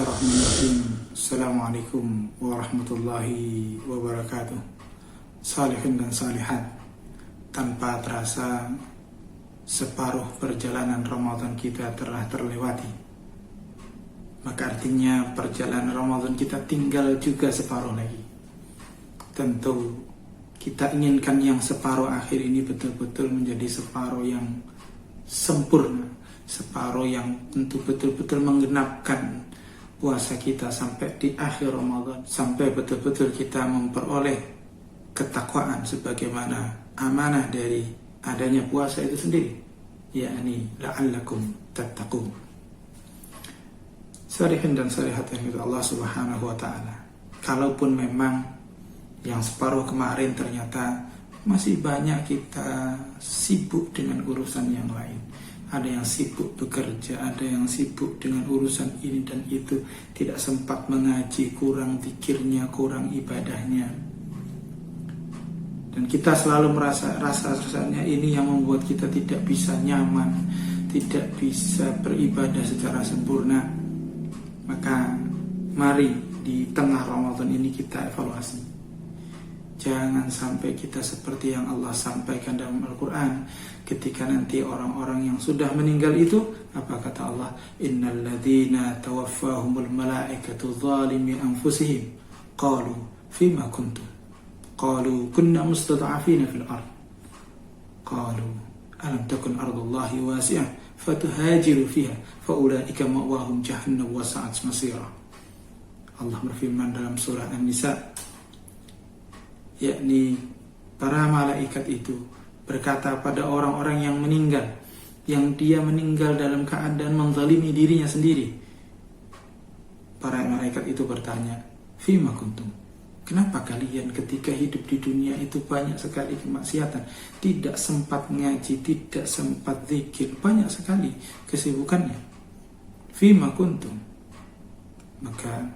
Bismillahirrahmanirrahim. Assalamualaikum warahmatullahi wabarakatuh. Salihin dan salihat, tanpa terasa separuh perjalanan Ramadan kita telah terlewati. Maka artinya perjalanan Ramadan kita tinggal juga separuh lagi. Tentu kita inginkan yang separuh akhir ini betul-betul menjadi separuh yang sempurna, separuh yang tentu betul-betul menggenapkan puasa kita sampai di akhir Ramadan, sampai betul-betul kita memperoleh ketakwaan sebagaimana amanah dari adanya puasa itu sendiri, yakni la'allakum tattaqun. Salihin dan salihat yang itu Allah Subhanahu wa taala, kalaupun memang yang separuh kemarin ternyata masih banyak kita sibuk dengan urusan yang lain. Ada yang sibuk bekerja, ada yang sibuk dengan urusan ini dan itu, tidak sempat mengaji, kurang zikirnya, kurang ibadahnya. Dan kita selalu merasa rasanya ini yang membuat kita tidak bisa nyaman, tidak bisa beribadah secara sempurna. Maka mari di tengah Ramadan ini kita evaluasi. Jangan sampai kita seperti yang Allah sampaikan dalam Al-Quran. Ketika nanti orang-orang yang sudah meninggal itu, apa kata Allah? Innal ladzina tawaffahumul malaikatu zalimi anfusihim qalu fima kuntum qalu kunna mustad'afina fil ard qalu alam takun ardullahi wasi'ah fatuhajiru fiha faulaika ma'wahum jahannam wa sa'at masira. Allah berfirman dalam surah An-Nisa, yakni para malaikat itu berkata pada orang-orang yang meninggal, yang dia meninggal dalam keadaan menzalimi dirinya sendiri. Para malaikat itu bertanya, fima kuntum, kenapa kalian ketika hidup di dunia itu banyak sekali kemaksiatan, tidak sempat ngaji, tidak sempat zikir, banyak sekali kesibukannya. Fima kuntum. Maka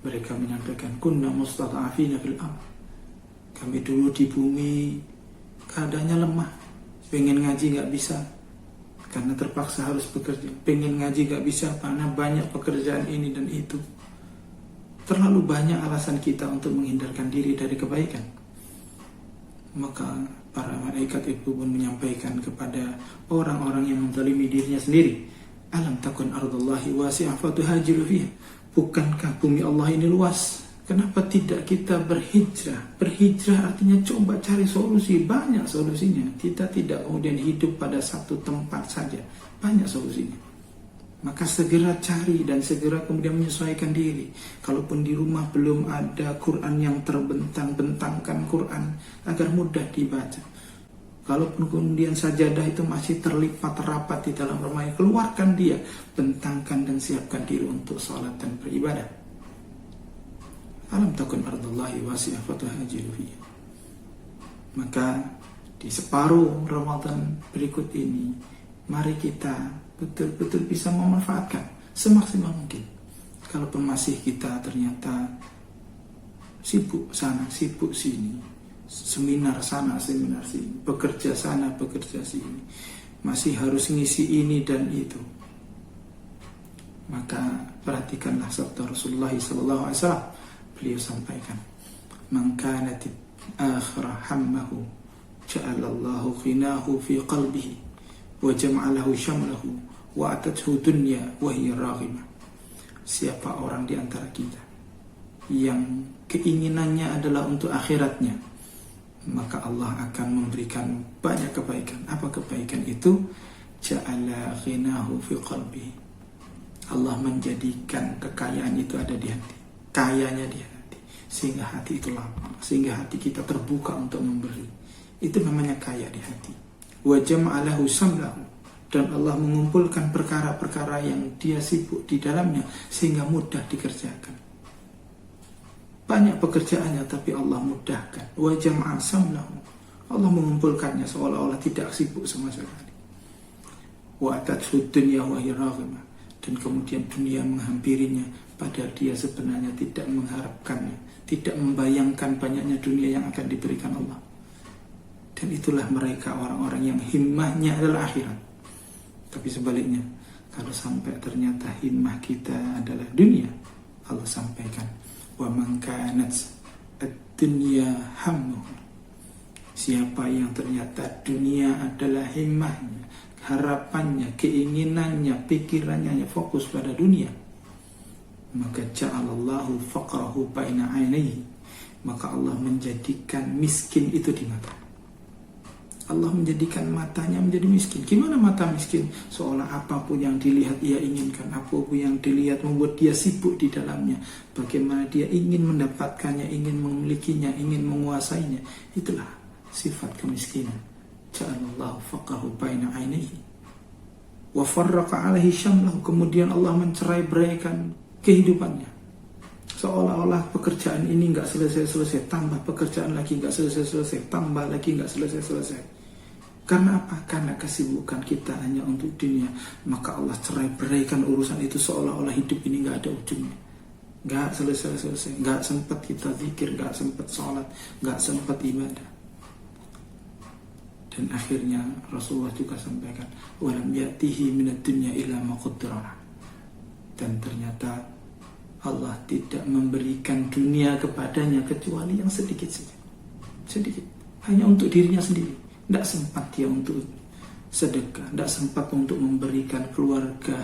mereka menyampaikan, kunna mustad'afina fil ardh, kami dulu di bumi keadaannya lemah, pengen ngaji gak bisa karena terpaksa harus bekerja, pengen ngaji gak bisa karena banyak pekerjaan ini dan itu. Terlalu banyak alasan kita untuk menghindarkan diri dari kebaikan. Maka para malaikat itu pun menyampaikan kepada orang-orang yang menzalimi dirinya sendiri, alam takun ardullahi wasi'ah fatuhajiru fiha, bukankah bumi Allah ini luas? Kenapa tidak kita berhijrah? Berhijrah artinya coba cari solusi, banyak solusinya. Kita tidak kemudian hidup pada satu tempat saja, banyak solusinya. Maka segera cari dan segera kemudian menyesuaikan diri. Kalaupun di rumah belum ada Quran yang terbentang-bentangkan Quran agar mudah dibaca. Kalaupun kemudian sajadah itu masih terlipat rapat di dalam rumah, keluarkan dia, bentangkan dan siapkan diri untuk sholat dan beribadah. Alam takun ardullahi wasi'ah fatuhajiru fiha. Maka di separuh Ramadan berikut ini, mari kita betul-betul bisa memanfaatkan semaksimal mungkin. Kalaupun masih kita ternyata sibuk sana, sibuk sini, seminar sana, seminar sini, bekerja sana, bekerja sini, masih harus ngisi ini dan itu, maka perhatikanlah sabda Rasulullah SAW. Beliau sampaikan, man kanat akhirah hammahu ja'alallahu khinahu fi qalbihi wa jam'alahu syamlahu wa atathu dunya wa hiya raghimah. Siapa orang di antara kita yang keinginannya adalah untuk akhiratnya, maka Allah akan memberikan banyak kebaikan. Apa kebaikan itu? Ja'ala khinahu fi qalbihi. Allah menjadikan kekayaan itu ada di hati, kayanya di hati, sehingga hati itu lapang, sehingga hati kita terbuka untuk memberi. Itu namanya kaya di hati. Wa jam'alahu samlahu, dan Allah mengumpulkan perkara-perkara yang dia sibuk di dalamnya sehingga mudah dikerjakan. Banyak pekerjaannya tapi Allah mudahkan. Wa jam'a samlahu, Allah mengumpulkannya seolah-olah tidak sibuk sama sekali. Wa atathu dunya wa hiya raghimah, dan kemudian dunia menghampirinya, padahal dia sebenarnya tidak mengharapkannya, tidak membayangkan banyaknya dunia yang akan diberikan Allah. Dan itulah mereka orang-orang yang himmahnya adalah akhirat. Tapi sebaliknya, Kalau sampai ternyata himmah kita adalah dunia, Allah sampaikan, wa man kanat ad-dunya hammuhu. Siapa yang ternyata dunia adalah himmahnya, harapannya, keinginannya, pikirannya fokus pada dunia, maka ja'alallahu faqrahu baina ainaihi, maka Allah menjadikan miskin itu di mata. Allah menjadikan matanya menjadi miskin. Gimana mata miskin? Seolah apapun yang dilihat ia inginkan, apapun yang dilihat membuat dia sibuk di dalamnya. Bagaimana dia ingin mendapatkannya, ingin memilikinya, ingin menguasainya. Itulah sifat kemiskinan. Ja'alallahu faqrahu baina ainaihi wa farraqa alaihi syamlahu. Kemudian Allah mencerai-beraikan kehidupannya. Seolah-olah pekerjaan ini nggak selesai-selesai, tambah pekerjaan lagi nggak selesai-selesai, tambah lagi nggak selesai-selesai. Karena apa? Karena kesibukan kita hanya untuk dunia. Maka Allah cerai-beraikan urusan itu, seolah-olah hidup ini nggak ada ujungnya, nggak selesai-selesai, nggak sempat kita zikir, nggak sempat sholat, nggak sempat ibadah. Dan akhirnya Rasulullah juga sampaikan, walam yatihi minad dunya illa ma qaddara. Dan ternyata Allah tidak memberikan dunia kepadanya kecuali yang sedikit saja, sedikit, hanya untuk dirinya sendiri. Tidak sempat dia untuk sedekah, tidak sempat untuk memberikan keluarga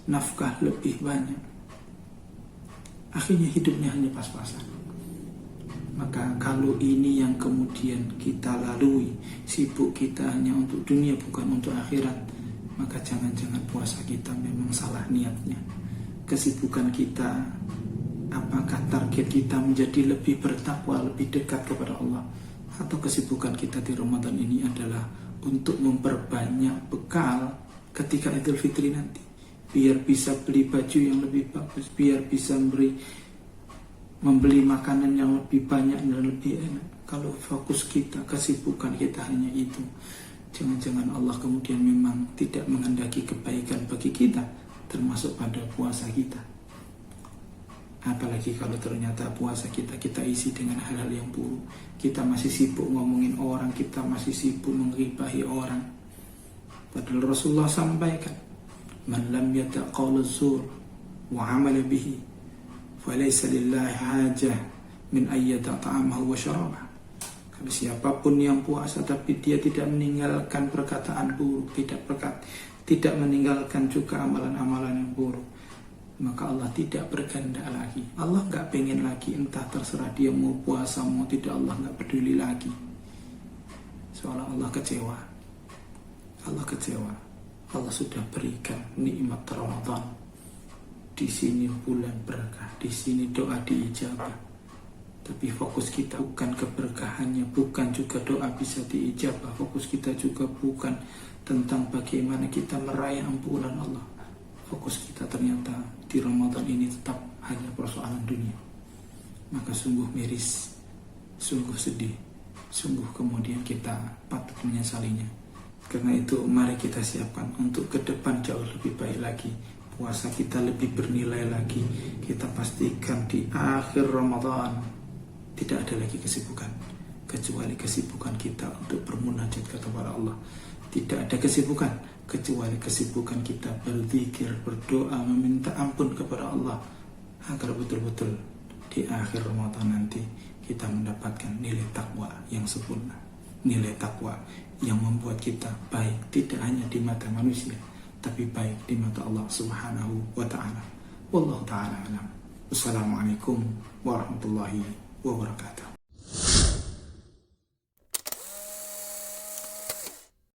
nafkah lebih banyak. Akhirnya hidupnya hanya pas-pasan. Maka kalau ini yang kemudian kita lalui, sibuk kita hanya untuk dunia bukan untuk akhirat, maka jangan-jangan puasa kita memang salah niatnya. Kesibukan kita, apakah target kita menjadi lebih bertakwa, lebih dekat kepada Allah, atau kesibukan kita di Ramadan ini adalah untuk memperbanyak bekal ketika Idul Fitri nanti, biar bisa beli baju yang lebih bagus, biar bisa membeli makanan yang lebih banyak dan lebih enak. Kalau fokus kita, kesibukan kita hanya itu, jangan-jangan Allah kemudian memang tidak menghendaki kebaikan bagi kita, termasuk pada puasa kita. Apalagi kalau ternyata puasa kita isi dengan hal-hal yang buruk. Kita masih sibuk ngomongin orang, kita masih sibuk menggibahi orang. Padahal Rasulullah sampaikan, man lam yata' qawla zur wa 'amala bihi falaysa lillahi hajah min ayyata ta'amahu wa syarabah. Kalau siapapun yang puasa tapi dia tidak meninggalkan perkataan buruk, tidak meninggalkan juga amalan-amalan yang buruk, maka Allah tidak berkehendak lagi. Allah gak pengen lagi, entah terserah dia mau puasa mau tidak, Allah gak peduli lagi. Seolah Allah kecewa. Allah kecewa. Allah sudah berikan nikmat Ramadan. Di sini bulan berkah, di sini doa diijabah. Tapi fokus kita bukan keberkahannya, bukan juga doa bisa diijabah. Fokus kita juga bukan tentang bagaimana kita meraih ampunan Allah. Fokus kita ternyata di Ramadan ini tetap hanya persoalan dunia. Maka sungguh miris, sungguh sedih, sungguh kemudian kita patut menyesalinya. Karena itu mari kita siapkan untuk ke depan jauh lebih baik lagi. Puasa kita lebih bernilai lagi. Kita pastikan di akhir Ramadan tidak ada lagi kesibukan kecuali kesibukan kita untuk bermunajat kepada Allah. Tidak ada kesibukan kecuali kesibukan kita berzikir, berdoa, meminta ampun kepada Allah, agar betul-betul di akhir Ramadan nanti kita mendapatkan nilai takwa yang sempurna, nilai takwa yang membuat kita baik tidak hanya di mata manusia, tapi baik di mata Allah Subhanahu wa ta'ala. Wallahu ta'ala alam. Wassalamualaikum warahmatullahi wabarakatuh.